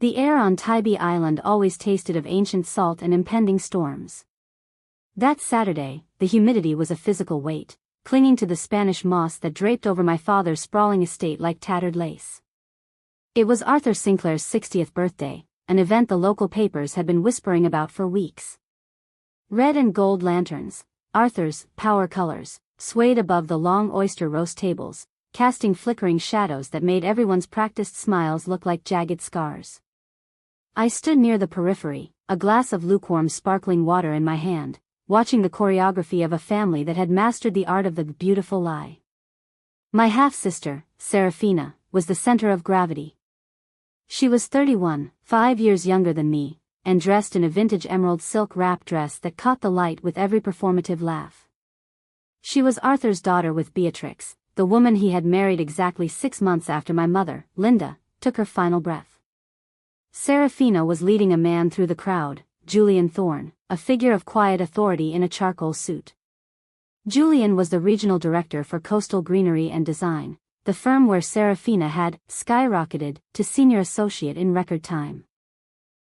The air on Tybee Island always tasted of ancient salt and impending storms. That Saturday, the humidity was a physical weight, clinging to the Spanish moss that draped over my father's sprawling estate like tattered lace. It was Arthur Sinclair's 60th birthday, an event the local papers had been whispering about for weeks. Red and gold lanterns, Arthur's power colors, swayed above the long oyster roast tables, casting flickering shadows that made everyone's practiced smiles look like jagged scars. I stood near the periphery, a glass of lukewarm sparkling water in my hand, watching the choreography of a family that had mastered the art of the beautiful lie. My half-sister, Seraphina, was the center of gravity. She was 31, 5 years younger than me, and dressed in a vintage emerald silk wrap dress that caught the light with every performative laugh. She was Arthur's daughter with Beatrix, the woman he had married exactly 6 months after my mother, Linda, took her final breath. Seraphina was leading a man through the crowd, Julian Thorne, a figure of quiet authority in a charcoal suit. Julian was the regional director for Coastal Greenery and Design, the firm where Seraphina had skyrocketed to senior associate in record time.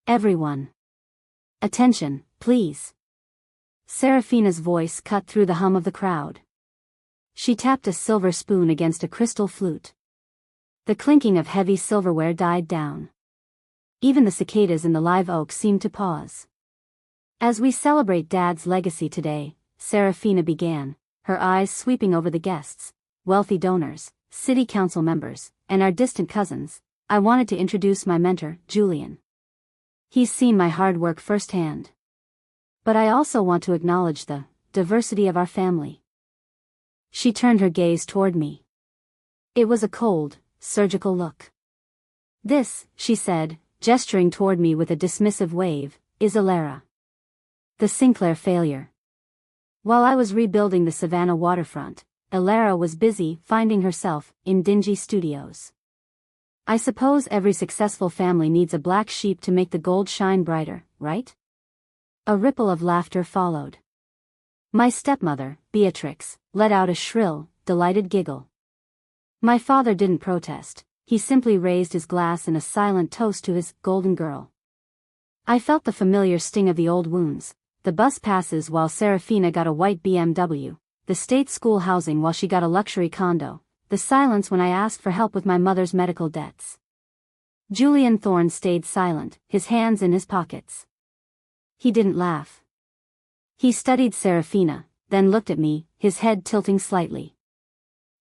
Everyone. Attention, please. Seraphina's voice cut through the hum of the crowd. She tapped a silver spoon against a crystal flute. The clinking of heavy silverware died down. Even the cicadas in the live oak seemed to pause. As we celebrate Dad's legacy today, Seraphina began, her eyes sweeping over the guests, wealthy donors, city council members, and our distant cousins, I wanted to introduce my mentor, Julian. He's seen my hard work firsthand. But I also want to acknowledge the diversity of our family. She turned her gaze toward me. It was a cold, surgical look. This, she said, gesturing toward me with a dismissive wave, is Elara. The Sinclair failure. While I was rebuilding the Savannah waterfront, Elara was busy finding herself in dingy studios. I suppose every successful family needs a black sheep to make the gold shine brighter, right? A ripple of laughter followed. My stepmother, Beatrix, let out a shrill, delighted giggle. My father didn't protest, he simply raised his glass in a silent toast to his golden girl. I felt the familiar sting of the old wounds, the bus passes while Seraphina got a white BMW, the state school housing while she got a luxury condo, the silence when I asked for help with my mother's medical debts. Julian Thorne stayed silent, his hands in his pockets. He didn't laugh. He studied Seraphina, then looked at me, his head tilting slightly.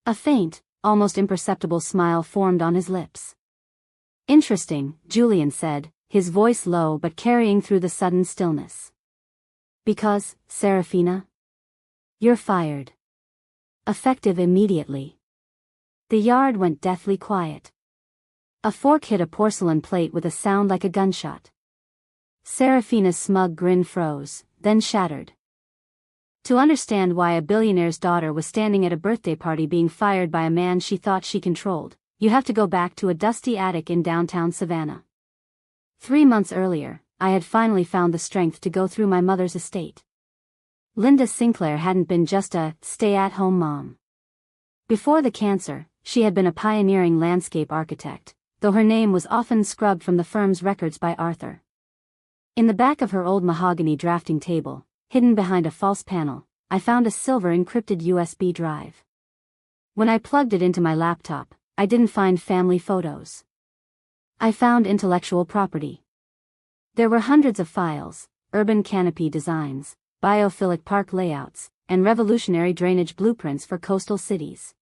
A faint, almost imperceptible smile formed on his lips. Interesting, Julian said, his voice low but carrying through the sudden stillness. Because, Seraphina? You're fired. Effective immediately. The yard went deathly quiet. A fork hit a porcelain plate with a sound like a gunshot. Seraphina's smug grin froze, then shattered. To understand why a billionaire's daughter was standing at a birthday party being fired by a man she thought she controlled, you have to go back to a dusty attic in downtown Savannah. 3 months earlier, I had finally found the strength to go through my mother's estate. Linda Sinclair hadn't been just a stay-at-home mom. Before the cancer, she had been a pioneering landscape architect, though her name was often scrubbed from the firm's records by Arthur. In the back of her old mahogany drafting table, hidden behind a false panel, I found a silver encrypted USB drive. When I plugged it into my laptop, I didn't find family photos. I found intellectual property. There were hundreds of files, urban canopy designs, biophilic park layouts, and revolutionary drainage blueprints for coastal cities.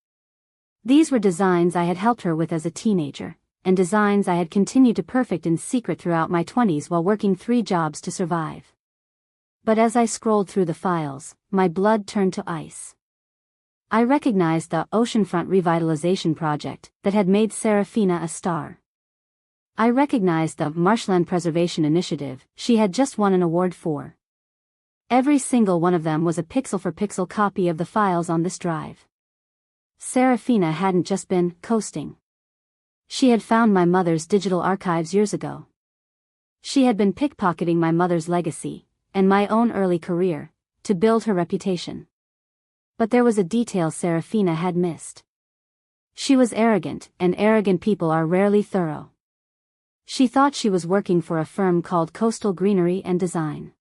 These were designs I had helped her with as a teenager, and designs I had continued to perfect in secret throughout my 20s while working 3 jobs to survive. But as I scrolled through the files, my blood turned to ice. I recognized the oceanfront revitalization project that had made Seraphina a star. I recognized the Marshland Preservation Initiative she had just won an award for. Every single one of them was a pixel-for-pixel copy of the files on this drive. Seraphina hadn't just been coasting. She had found my mother's digital archives years ago. She had been pickpocketing my mother's legacy, and my own early career, to build her reputation. But there was a detail Seraphina had missed. She was arrogant, and arrogant people are rarely thorough. She thought she was working for a firm called Coastal Greenery and Design.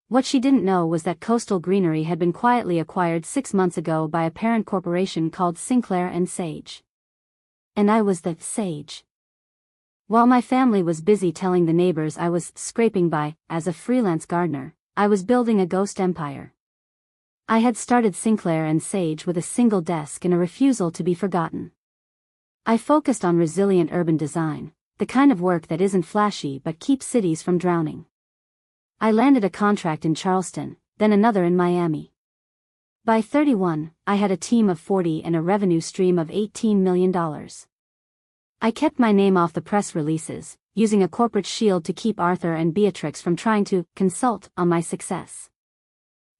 What she didn't know was that Coastal Greenery had been quietly acquired 6 months ago by a parent corporation called Sinclair and Sage. And I was the Sage. While my family was busy telling the neighbors I was scraping by as a freelance gardener, I was building a ghost empire. I had started Sinclair and Sage with a single desk and a refusal to be forgotten. I focused on resilient urban design, the kind of work that isn't flashy but keeps cities from drowning. I landed a contract in Charleston, then another in Miami. By 31, I had a team of 40 and a revenue stream of $18 million. I kept my name off the press releases, using a corporate shield to keep Arthur and Beatrix from trying to consult on my success.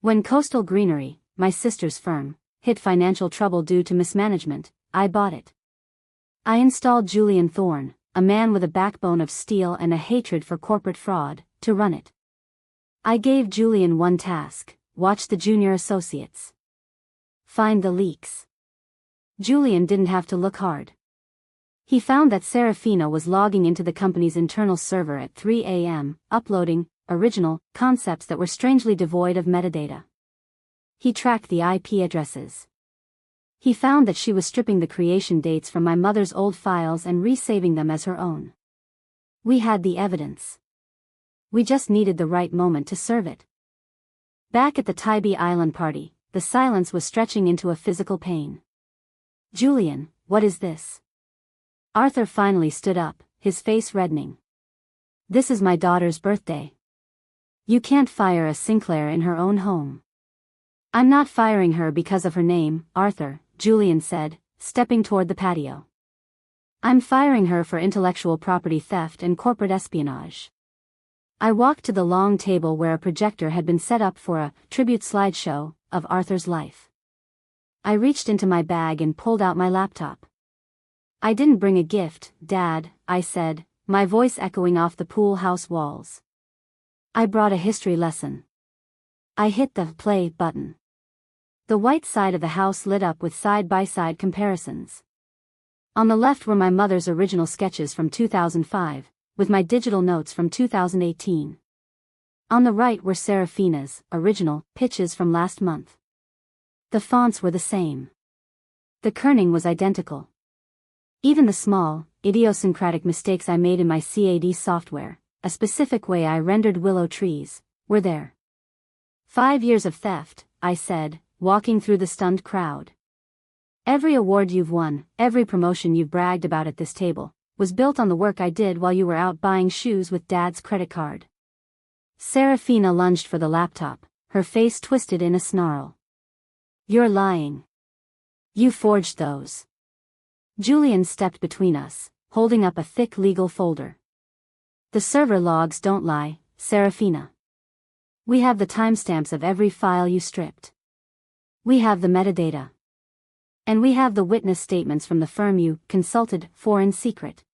When Coastal Greenery, my sister's firm, hit financial trouble due to mismanagement, I bought it. I installed Julian Thorne, a man with a backbone of steel and a hatred for corporate fraud, to run it. I gave Julian one task: watch the junior associates. Find the leaks. Julian didn't have to look hard. He found that Seraphina was logging into the company's internal server at 3 a.m., uploading original concepts that were strangely devoid of metadata. He tracked the IP addresses. He found that she was stripping the creation dates from my mother's old files and resaving them as her own. We had the evidence. We just needed the right moment to serve it. Back at the Tybee Island party, the silence was stretching into a physical pain. "Julian, what is this?" Arthur finally stood up, his face reddening. "This is my daughter's birthday. You can't fire a Sinclair in her own home." "I'm not firing her because of her name, Arthur," Julian said, stepping toward the patio. "I'm firing her for intellectual property theft and corporate espionage." I walked to the long table where a projector had been set up for a tribute slideshow of Arthur's life. I reached into my bag and pulled out my laptop. "I didn't bring a gift, Dad," I said, my voice echoing off the pool house walls. "I brought a history lesson." I hit the play button. The white side of the house lit up with side-by-side comparisons. On the left were my mother's original sketches from 2005, with my digital notes from 2018. On the right were Seraphina's original pitches from last month. The fonts were the same. The kerning was identical. Even the small, idiosyncratic mistakes I made in my CAD software, a specific way I rendered willow trees, were there. 5 years of theft, I said, walking through the stunned crowd. Every award you've won, every promotion you've bragged about at this table, was built on the work I did while you were out buying shoes with Dad's credit card. Seraphina lunged for the laptop, her face twisted in a snarl. "You're lying. You forged those." Julian stepped between us, holding up a thick legal folder. "The server logs don't lie, Seraphina. We have the timestamps of every file you stripped. We have the metadata. And we have the witness statements from the firm you consulted for in secret."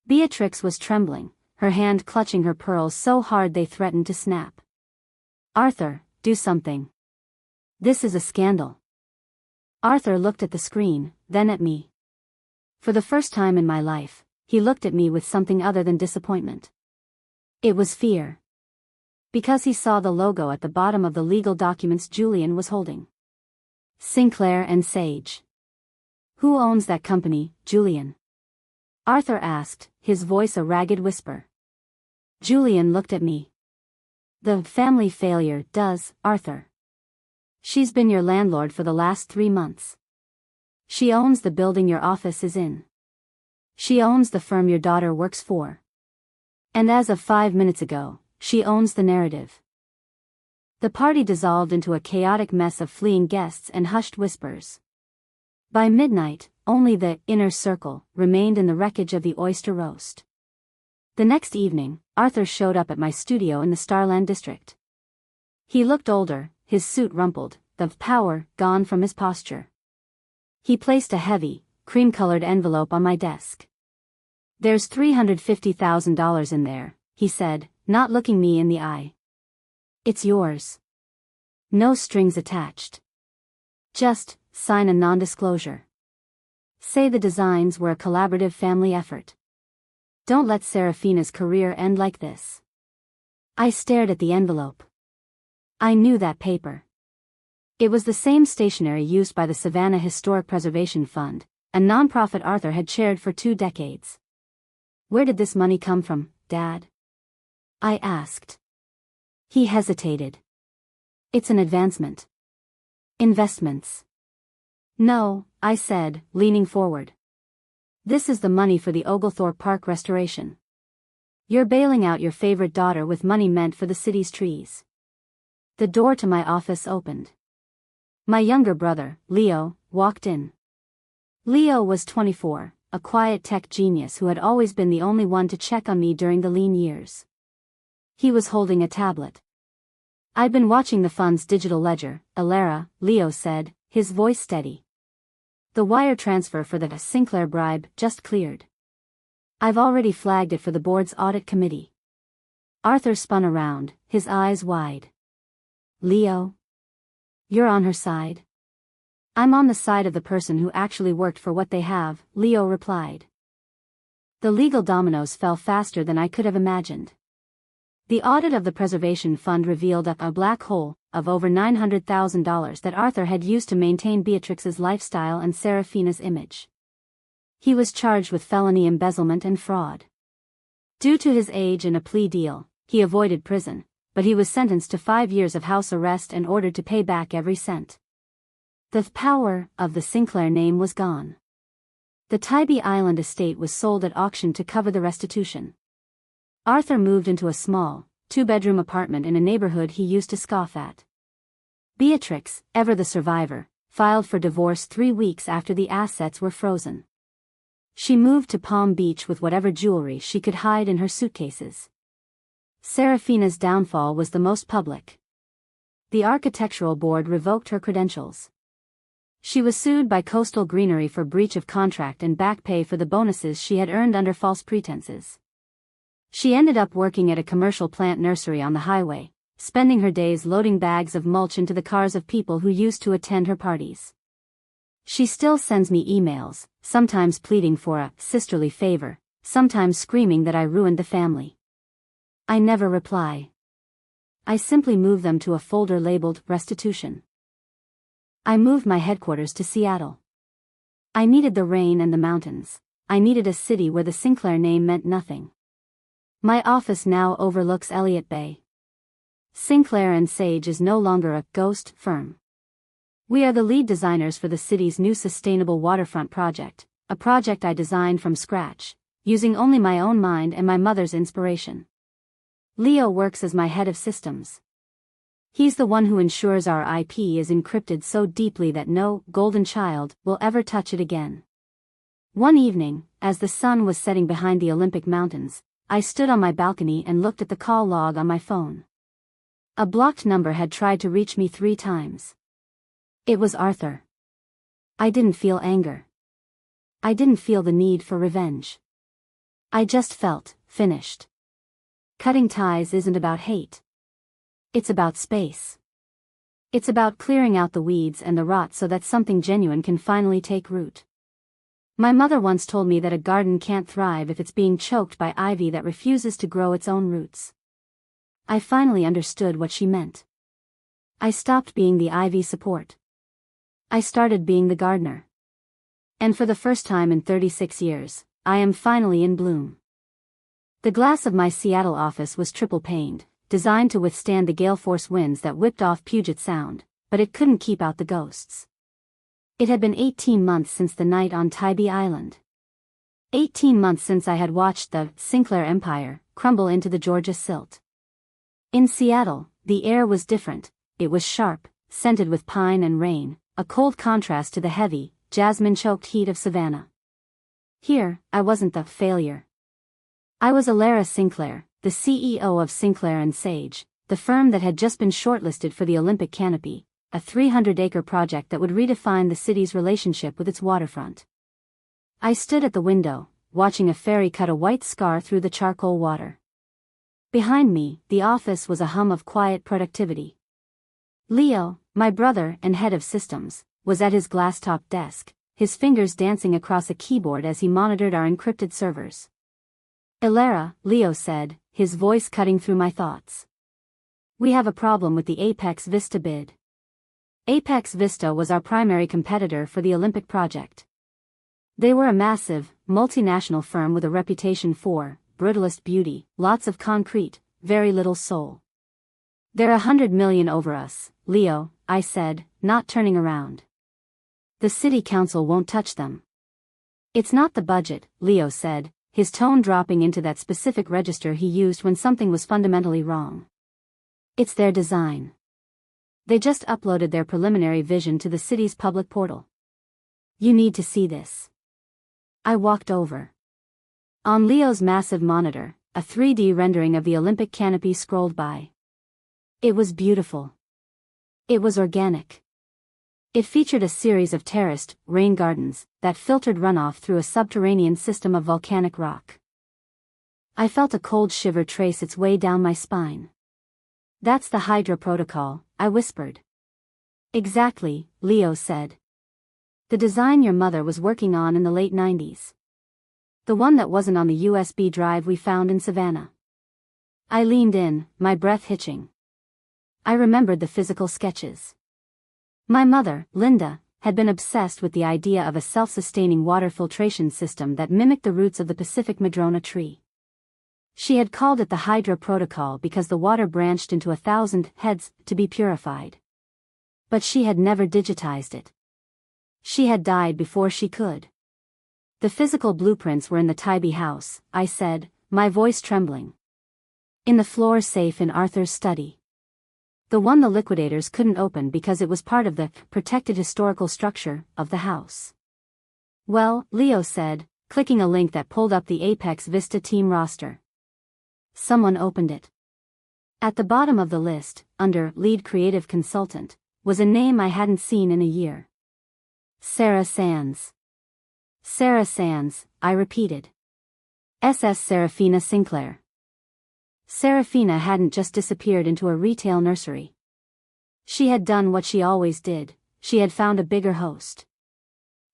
Beatrix was trembling, her hand clutching her pearls so hard they threatened to snap. "Arthur, do something. This is a scandal." Arthur looked at the screen, then at me. For the first time in my life, he looked at me with something other than disappointment. It was fear. Because he saw the logo at the bottom of the legal documents Julian was holding. Sinclair and Sage. "Who owns that company, Julian?" Arthur asked, his voice a ragged whisper. Julian looked at me. "The family failure does, Arthur. She's been your landlord for the last 3 months. She owns the building your office is in. She owns the firm your daughter works for. And as of 5 minutes ago, she owns the narrative." The party dissolved into a chaotic mess of fleeing guests and hushed whispers. By midnight, only the inner circle remained in the wreckage of the oyster roast. The next evening, Arthur showed up at my studio in the Starland district. He looked older, his suit rumpled, the power gone from his posture. He placed a heavy, cream-colored envelope on my desk. "There's $350,000 in there," he said, not looking me in the eye. "It's yours. No strings attached. Just sign a non-disclosure. Say the designs were a collaborative family effort." Don't let Seraphina's career end like this. I stared at the envelope. I knew that paper. It was the same stationery used by the Savannah Historic Preservation Fund, a nonprofit Arthur had chaired for 2 decades. Where did this money come from, Dad? I asked. He hesitated. It's an advancement. Investments. No, I said, leaning forward. This is the money for the Oglethorpe Park restoration. You're bailing out your favorite daughter with money meant for the city's trees. The door to my office opened. My younger brother, Leo, walked in. Leo was 24, a quiet tech genius who had always been the only one to check on me during the lean years. He was holding a tablet. I'd been watching the fund's digital ledger, Elara, Leo said, his voice steady. The wire transfer for the Sinclair bribe just cleared. I've already flagged it for the board's audit committee. Arthur spun around, his eyes wide. Leo? You're on her side? I'm on the side of the person who actually worked for what they have, Leo replied. The legal dominoes fell faster than I could have imagined. The audit of the Preservation Fund revealed a black hole of over $900,000 that Arthur had used to maintain Beatrix's lifestyle and Seraphina's image. He was charged with felony embezzlement and fraud. Due to his age and a plea deal, he avoided prison, but he was sentenced to 5 years of house arrest and ordered to pay back every cent. The power of the Sinclair name was gone. The Tybee Island estate was sold at auction to cover the restitution. Arthur moved into a small, 2-bedroom apartment in a neighborhood he used to scoff at. Beatrix, ever the survivor, filed for divorce 3 weeks after the assets were frozen. She moved to Palm Beach with whatever jewelry she could hide in her suitcases. Seraphina's downfall was the most public. The architectural board revoked her credentials. She was sued by Coastal Greenery for breach of contract and back pay for the bonuses she had earned under false pretenses. She ended up working at a commercial plant nursery on the highway, spending her days loading bags of mulch into the cars of people who used to attend her parties. She still sends me emails, sometimes pleading for a sisterly favor, sometimes screaming that I ruined the family. I never reply. I simply move them to a folder labeled restitution. I moved my headquarters to Seattle. I needed the rain and the mountains. I needed a city where the Sinclair name meant nothing. My office now overlooks Elliott Bay. Sinclair and Sage is no longer a ghost firm. We are the lead designers for the city's new sustainable waterfront project, a project I designed from scratch, using only my own mind and my mother's inspiration. Leo works as my head of systems. He's the one who ensures our IP is encrypted so deeply that no golden child will ever touch it again. One evening, as the sun was setting behind the Olympic Mountains, I stood on my balcony and looked at the call log on my phone. A blocked number had tried to reach me 3 times. It was Arthur. I didn't feel anger. I didn't feel the need for revenge. I just felt finished. Cutting ties isn't about hate. It's about space. It's about clearing out the weeds and the rot so that something genuine can finally take root. My mother once told me that a garden can't thrive if it's being choked by ivy that refuses to grow its own roots. I finally understood what she meant. I stopped being the ivy support. I started being the gardener. And for the first time in 36 years, I am finally in bloom. The glass of my Seattle office was triple-paned, designed to withstand the gale force winds that whipped off Puget Sound, but it couldn't keep out the ghosts. It had been 18 months since the night on Tybee Island. 18 months since I had watched the Sinclair empire crumble into the Georgia silt. In Seattle, the air was different. It was sharp, scented with pine and rain, a cold contrast to the heavy, jasmine-choked heat of Savannah. Here, I wasn't the failure. I was Elara Sinclair, the CEO of Sinclair and Sage, the firm that had just been shortlisted for the Olympic canopy, a 300-acre project that would redefine the city's relationship with its waterfront. I stood at the window, watching a ferry cut a white scar through the charcoal water. Behind me, the office was a hum of quiet productivity. Leo, my brother and head of systems, was at his glass-top desk, his fingers dancing across a keyboard as he monitored our encrypted servers. Elara, Leo said, his voice cutting through my thoughts. We have a problem with the Apex Vista bid. Apex Vista was our primary competitor for the Olympic project. They were a massive, multinational firm with a reputation for brutalist beauty, lots of concrete, very little soul. They're 100 million over us, Leo, I said, not turning around. The city council won't touch them. It's not the budget, Leo said, his tone dropping into that specific register he used when something was fundamentally wrong. It's their design. They just uploaded their preliminary vision to the city's public portal. You need to see this. I walked over. On Leo's massive monitor, a 3D rendering of the Olympic canopy scrolled by. It was beautiful. It was organic. It featured a series of terraced, rain gardens, that filtered runoff through a subterranean system of volcanic rock. I felt a cold shiver trace its way down my spine. That's the Hydra Protocol, I whispered. Exactly, Leo said. The design your mother was working on in the late 90s. The one that wasn't on the USB drive we found in Savannah. I leaned in, my breath hitching. I remembered the physical sketches. My mother, Linda, had been obsessed with the idea of a self-sustaining water filtration system that mimicked the roots of the Pacific madrona tree. She had called it the Hydra Protocol because the water branched into 1,000 heads to be purified. But she had never digitized it. She had died before she could. The physical blueprints were in the Tybee house, I said, my voice trembling. In the floor safe in Arthur's study. The one the liquidators couldn't open because it was part of the protected historical structure of the house. Well, Leo said, clicking a link that pulled up the Apex Vista team roster. Someone opened it. At the bottom of the list, under Lead Creative Consultant, was a name I hadn't seen in a year. Sarah Sands. Sarah Sands, I repeated. Seraphina Sinclair. Seraphina hadn't just disappeared into a retail nursery. She had done what she always did, she had found a bigger host.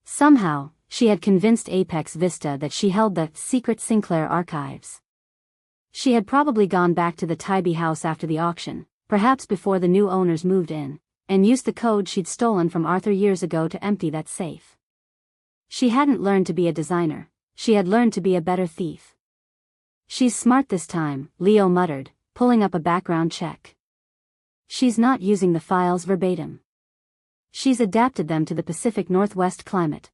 Somehow, she had convinced Apex Vista that she held the secret Sinclair archives. She had probably gone back to the Tybee house after the auction, perhaps before the new owners moved in, and used the code she'd stolen from Arthur years ago to empty that safe. She hadn't learned to be a designer, she had learned to be a better thief. She's smart this time, Leo muttered, pulling up a background check. She's not using the files verbatim. She's adapted them to the Pacific Northwest climate.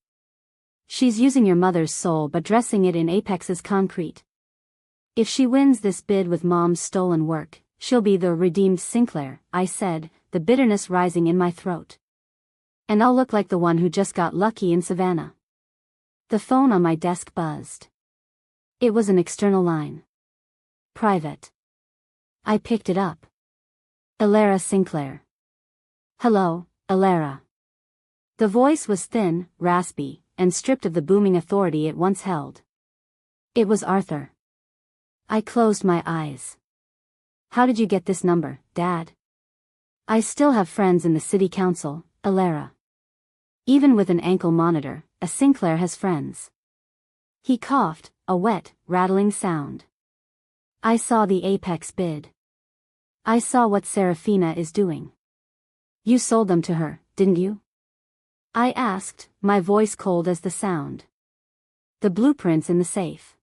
She's using your mother's soul but dressing it in Apex's concrete. If she wins this bid with Mom's stolen work, she'll be the redeemed Sinclair, I said, the bitterness rising in my throat. And I'll look like the one who just got lucky in Savannah. The phone on my desk buzzed. It was an external line. Private. I picked it up. Elara Sinclair. Hello, Elara. The voice was thin, raspy, and stripped of the booming authority it once held. It was Arthur. I closed my eyes. How did you get this number, Dad? I still have friends in the city council, Elara. Even with an ankle monitor, a Sinclair has friends. He coughed, a wet, rattling sound. I saw the Apex bid. I saw what Seraphina is doing. You sold them to her, didn't you? I asked, my voice cold as the sound. The blueprints in the safe.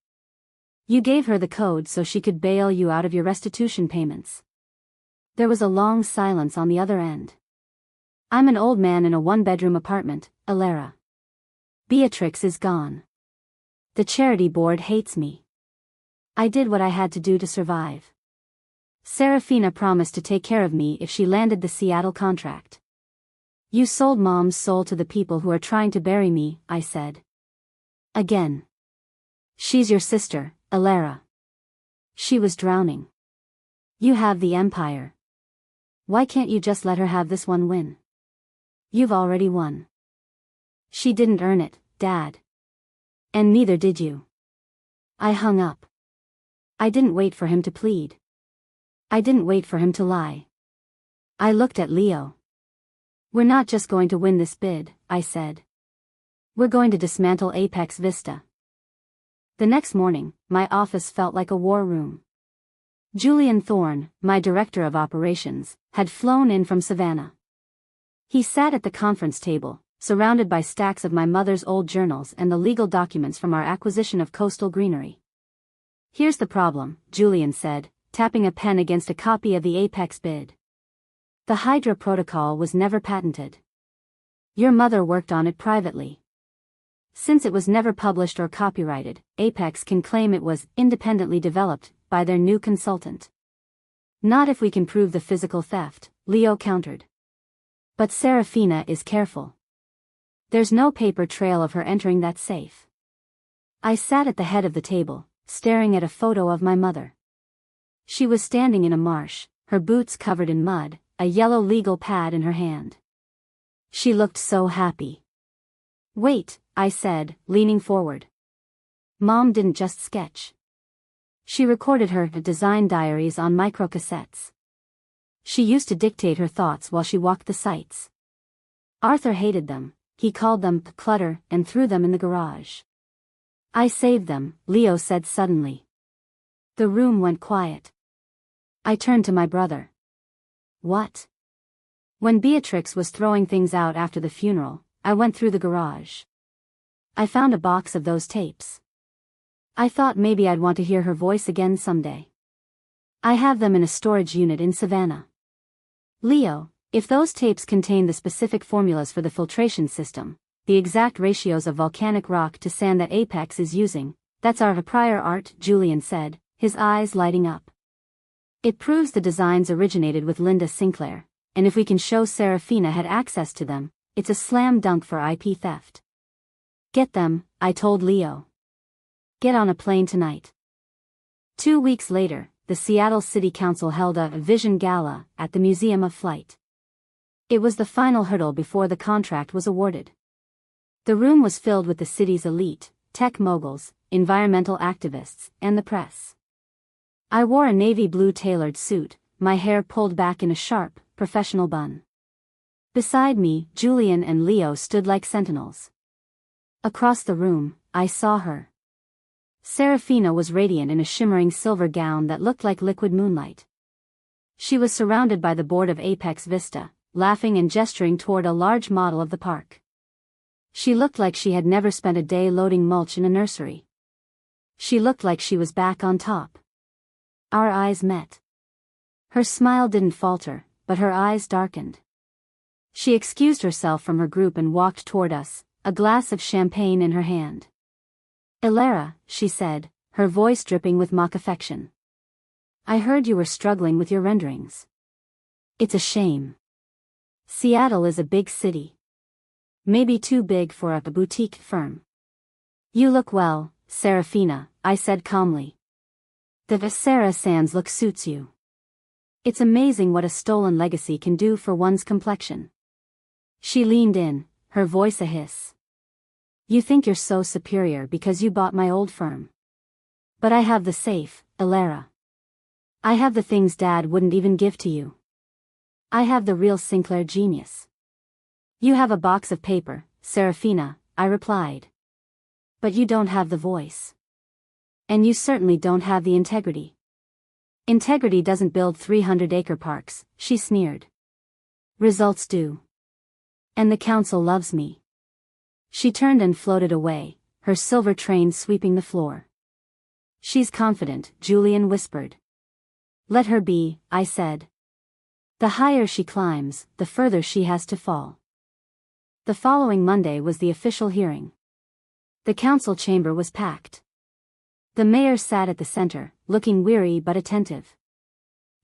You gave her the code so she could bail you out of your restitution payments. There was a long silence on the other end. I'm an old man in a one-bedroom apartment, Elara. Beatrix is gone. The charity board hates me. I did what I had to do to survive. Seraphina promised to take care of me if she landed the Seattle contract. You sold Mom's soul to the people who are trying to bury me, I said. Again. She's your sister, Elara. She was drowning. You have the Empire. Why can't you just let her have this one win? You've already won. She didn't earn it, Dad. And neither did you. I hung up. I didn't wait for him to plead. I didn't wait for him to lie. I looked at Leo. We're not just going to win this bid, I said. We're going to dismantle Apex Vista. The next morning, my office felt like a war room. Julian Thorne, my director of operations, had flown in from Savannah. He sat at the conference table, surrounded by stacks of my mother's old journals and the legal documents from our acquisition of coastal greenery. "Here's the problem," Julian said, tapping a pen against a copy of the Apex bid. "The Hydra Protocol was never patented. Your mother worked on it privately. Since it was never published or copyrighted, Apex can claim it was independently developed by their new consultant." "Not if we can prove the physical theft," Leo countered. "But Seraphina is careful. There's no paper trail of her entering that safe." I sat at the head of the table, staring at a photo of my mother. She was standing in a marsh, her boots covered in mud, a yellow legal pad in her hand. She looked so happy. "Wait," I said, leaning forward. "Mom didn't just sketch. She recorded her design diaries on microcassettes. She used to dictate her thoughts while she walked the sites. Arthur hated them. He called them clutter and threw them in the garage. I saved them," Leo said suddenly. The room went quiet. I turned to my brother. "What?" "When Beatrix was throwing things out after the funeral, I went through the garage. I found a box of those tapes. I thought maybe I'd want to hear her voice again someday. I have them in a storage unit in Savannah." "Leo, if those tapes contain the specific formulas for the filtration system, the exact ratios of volcanic rock to sand that Apex is using, that's our prior art," Julian said, his eyes lighting up. "It proves the designs originated with Linda Sinclair, and if we can show Seraphina had access to them, it's a slam dunk for IP theft." "Get them," I told Leo. "Get on a plane tonight." 2 weeks later, the Seattle City Council held a Vision Gala at the Museum of Flight. It was the final hurdle before the contract was awarded. The room was filled with the city's elite, tech moguls, environmental activists, and the press. I wore a navy blue tailored suit, my hair pulled back in a sharp, professional bun. Beside me, Julian and Leo stood like sentinels. Across the room, I saw her. Seraphina was radiant in a shimmering silver gown that looked like liquid moonlight. She was surrounded by the board of Apex Vista, laughing and gesturing toward a large model of the park. She looked like she had never spent a day loading mulch in a nursery. She looked like she was back on top. Our eyes met. Her smile didn't falter, but her eyes darkened. She excused herself from her group and walked toward us, a glass of champagne in her hand. "Elara," she said, her voice dripping with mock affection. "I heard you were struggling with your renderings. It's a shame. Seattle is a big city. Maybe too big for a boutique firm." "You look well, Seraphina," I said calmly. "The Sarah Sans look suits you. It's amazing what a stolen legacy can do for one's complexion." She leaned in, her voice a hiss. "You think you're so superior because you bought my old firm. But I have the safe, Elara. I have the things Dad wouldn't even give to you. I have the real Sinclair genius." "You have a box of paper, Seraphina," I replied. "But you don't have the voice. And you certainly don't have the integrity." "Integrity doesn't build 300-acre parks," she sneered. "Results do. And the council loves me." She turned and floated away, her silver train sweeping the floor. "She's confident," Julian whispered. "Let her be," I said. "The higher she climbs, the further she has to fall." The following Monday was the official hearing. The council chamber was packed. The mayor sat at the center, looking weary but attentive.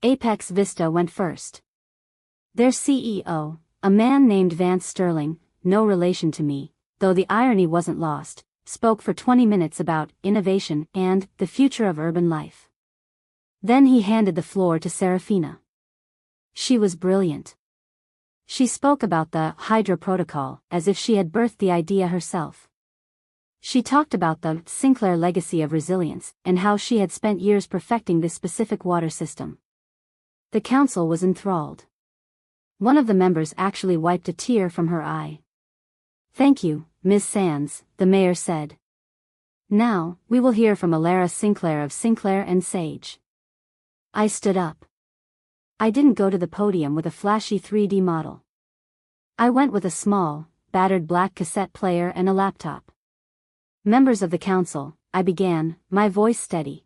Apex Vista went first. Their CEO, a man named Vance Sterling, no relation to me, though the irony wasn't lost, spoke for 20 minutes about innovation and the future of urban life. Then he handed the floor to Seraphina. She was brilliant. She spoke about the Hydra Protocol as if she had birthed the idea herself. She talked about the Sinclair legacy of resilience and how she had spent years perfecting this specific water system. The council was enthralled. One of the members actually wiped a tear from her eye. "Thank you, Ms. Sands," the mayor said. Now, we will hear from Elara Sinclair of Sinclair and Sage. I stood up. I didn't go to the podium with a flashy 3D model. I went with a small, battered black cassette player and a laptop. Members of the council, I began, my voice steady.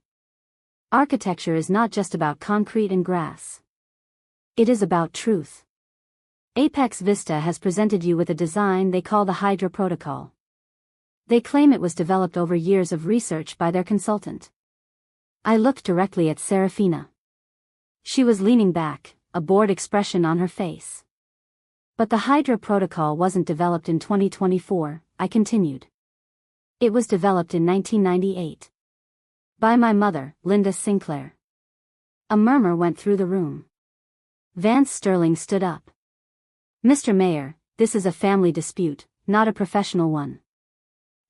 Architecture is not just about concrete and grass. It is about truth. Apex Vista has presented you with a design they call the Hydra Protocol. They claim it was developed over years of research by their consultant. I looked directly at Seraphina. She was leaning back, a bored expression on her face. But the Hydra Protocol wasn't developed in 2024, I continued. It was developed in 1998. By my mother, Linda Sinclair. A murmur went through the room. Vance Sterling stood up. Mr. Mayor, this is a family dispute, not a professional one.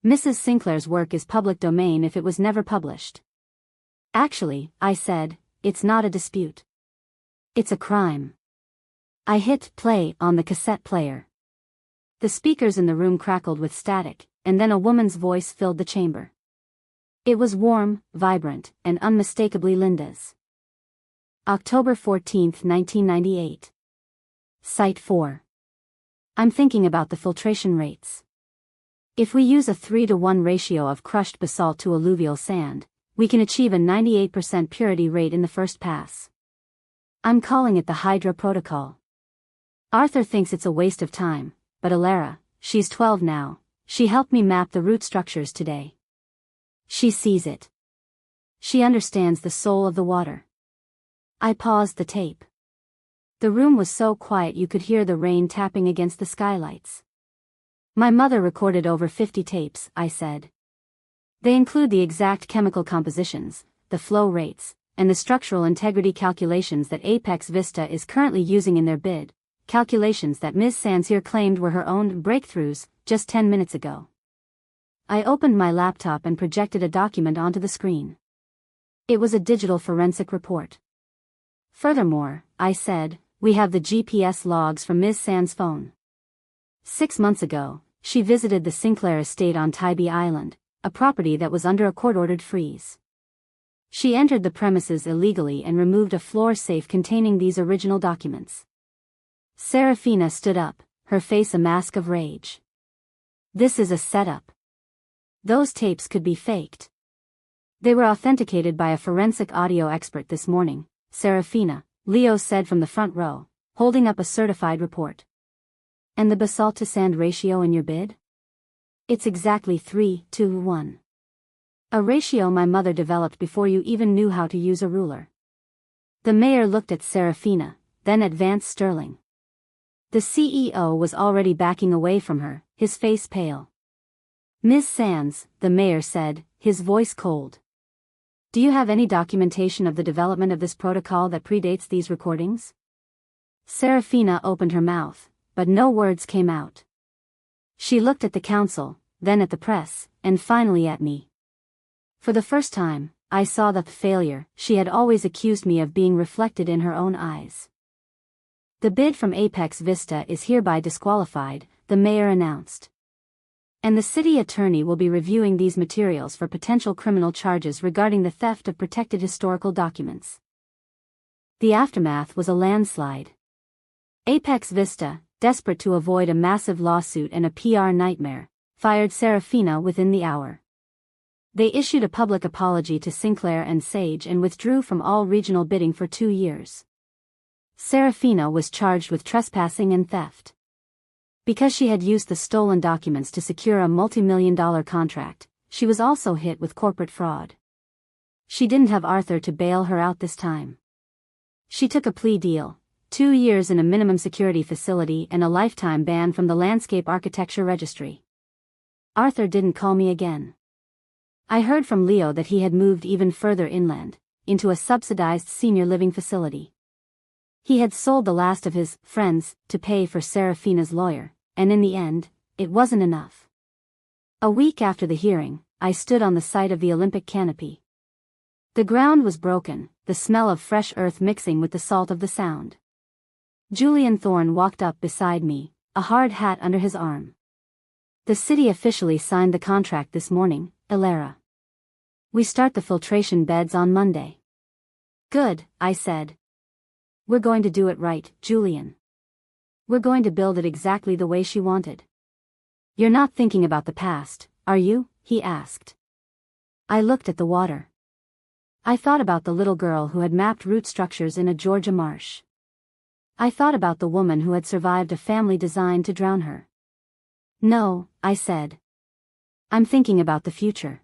Mrs. Sinclair's work is public domain if it was never published. Actually, I said, it's not a dispute. It's a crime. I hit play on the cassette player. The speakers in the room crackled with static, and then a woman's voice filled the chamber. It was warm, vibrant, and unmistakably Linda's. October 14, 1998. Site 4. I'm thinking about the filtration rates. If we use a 3-to-1 ratio of crushed basalt to alluvial sand, we can achieve a 98% purity rate in the first pass. I'm calling it the Hydra Protocol. Arthur thinks it's a waste of time, but Elara, she's 12 now, she helped me map the root structures today. She sees it. She understands the soul of the water. I paused the tape. The room was so quiet you could hear the rain tapping against the skylights. My mother recorded over 50 tapes, I said. They include the exact chemical compositions, the flow rates, and the structural integrity calculations that Apex Vista is currently using in their bid, calculations that Ms. Sands here claimed were her own breakthroughs just 10 minutes ago. I opened my laptop and projected a document onto the screen. It was a digital forensic report. Furthermore, I said, we have the GPS logs from Ms. Sands' phone. 6 months ago, she visited the Sinclair estate on Tybee Island, a property that was under a court-ordered freeze. She entered the premises illegally and removed a floor safe containing these original documents. Seraphina stood up, her face a mask of rage. This is a setup. Those tapes could be faked. They were authenticated by a forensic audio expert this morning, Seraphina, Leo said from the front row, holding up a certified report. And the basalt to sand ratio in your bid? It's exactly 3-to-1. A ratio my mother developed before you even knew how to use a ruler. The mayor looked at Seraphina, then at Vance Sterling. The CEO was already backing away from her, his face pale. Ms. Sands, the mayor said, his voice cold. Do you have any documentation of the development of this protocol that predates these recordings? Seraphina opened her mouth, but no words came out. She looked at the council, then at the press, and finally at me. For the first time, I saw the failure she had always accused me of being reflected in her own eyes. The bid from Apex Vista is hereby disqualified, the mayor announced. And the city attorney will be reviewing these materials for potential criminal charges regarding the theft of protected historical documents. The aftermath was a landslide. Apex Vista, desperate to avoid a massive lawsuit and a PR nightmare, fired Seraphina within the hour. They issued a public apology to Sinclair and Sage and withdrew from all regional bidding for 2 years. Seraphina was charged with trespassing and theft. Because she had used the stolen documents to secure a multi-million-dollar contract, she was also hit with corporate fraud. She didn't have Arthur to bail her out this time. She took a plea deal, 2 years in a minimum security facility and a lifetime ban from the Landscape Architecture Registry. Arthur didn't call me again. I heard from Leo that he had moved even further inland, into a subsidized senior living facility. He had sold the last of his friends to pay for Seraphina's lawyer, and in the end, it wasn't enough. A week after the hearing, I stood on the site of the Olympic canopy. The ground was broken, the smell of fresh earth mixing with the salt of the sound. Julian Thorne walked up beside me, a hard hat under his arm. The city officially signed the contract this morning, Elara. We start the filtration beds on Monday. Good, I said. We're going to do it right, Julian. We're going to build it exactly the way she wanted. You're not thinking about the past, are you? He asked. I looked at the water. I thought about the little girl who had mapped root structures in a Georgia marsh. I thought about the woman who had survived a family designed to drown her. No, I said. I'm thinking about the future.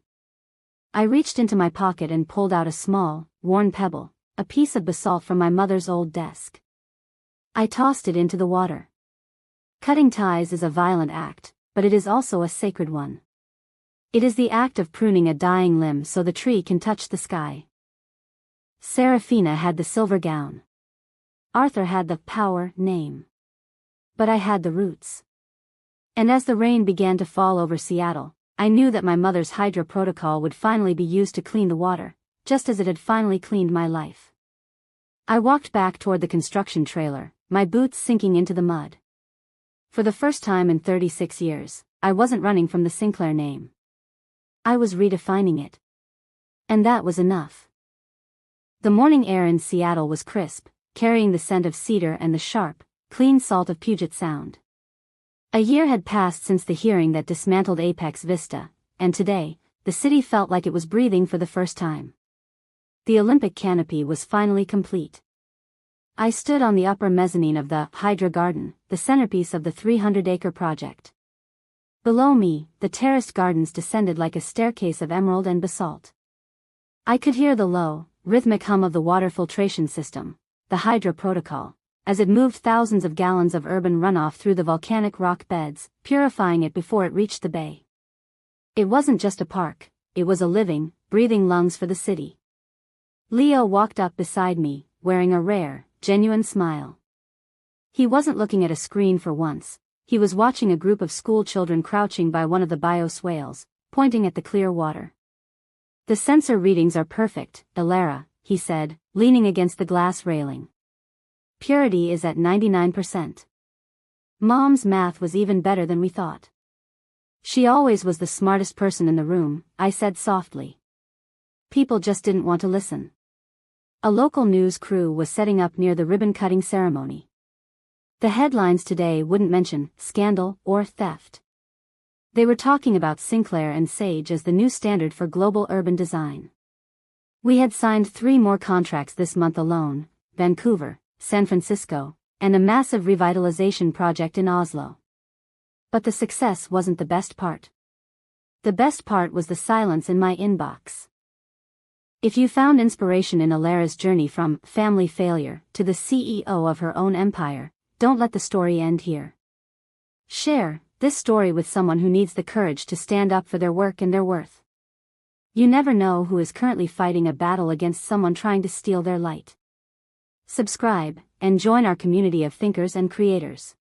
I reached into my pocket and pulled out a small, worn pebble, a piece of basalt from my mother's old desk. I tossed it into the water. Cutting ties is a violent act, but it is also a sacred one. It is the act of pruning a dying limb so the tree can touch the sky. Seraphina had the silver gown. Arthur had the power name. But I had the roots. And as the rain began to fall over Seattle, I knew that my mother's Hydra Protocol would finally be used to clean the water, just as it had finally cleaned my life. I walked back toward the construction trailer, my boots sinking into the mud. For the first time in 36 years, I wasn't running from the Sinclair name. I was redefining it. And that was enough. The morning air in Seattle was crisp, carrying the scent of cedar and the sharp, clean salt of Puget Sound. A year had passed since the hearing that dismantled Apex Vista, and today, the city felt like it was breathing for the first time. The Olympic canopy was finally complete. I stood on the upper mezzanine of the Hydra Garden, the centerpiece of the 300-acre project. Below me, the terraced gardens descended like a staircase of emerald and basalt. I could hear the low, rhythmic hum of the water filtration system, the Hydra Protocol, as it moved thousands of gallons of urban runoff through the volcanic rock beds, purifying it before it reached the bay. It wasn't just a park, it was a living, breathing lungs for the city. Leo walked up beside me, wearing a rare, genuine smile. He wasn't looking at a screen for once. He was watching a group of school children crouching by one of the bios whales, pointing at the clear water. The sensor readings are perfect, Elara, he said, leaning against the glass railing. Purity is at 99%. Mom's math was even better than we thought. She always was the smartest person in the room, I said softly. People just didn't want to listen. A local news crew was setting up near the ribbon-cutting ceremony. The headlines today wouldn't mention scandal or theft. They were talking about Sinclair and Sage as the new standard for global urban design. We had signed 3 more contracts this month alone, Vancouver, San Francisco, and a massive revitalization project in Oslo. But the success wasn't the best part. The best part was the silence in my inbox. If you found inspiration in Elara's journey from family failure to the CEO of her own empire, don't let the story end here. Share this story with someone who needs the courage to stand up for their work and their worth. You never know who is currently fighting a battle against someone trying to steal their light. Subscribe, and join our community of thinkers and creators.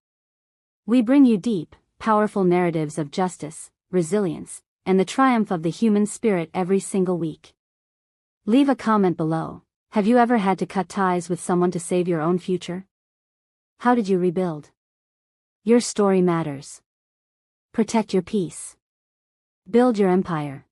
We bring you deep, powerful narratives of justice, resilience, and the triumph of the human spirit every single week. Leave a comment below. Have you ever had to cut ties with someone to save your own future? How did you rebuild? Your story matters. Protect your peace. Build your empire.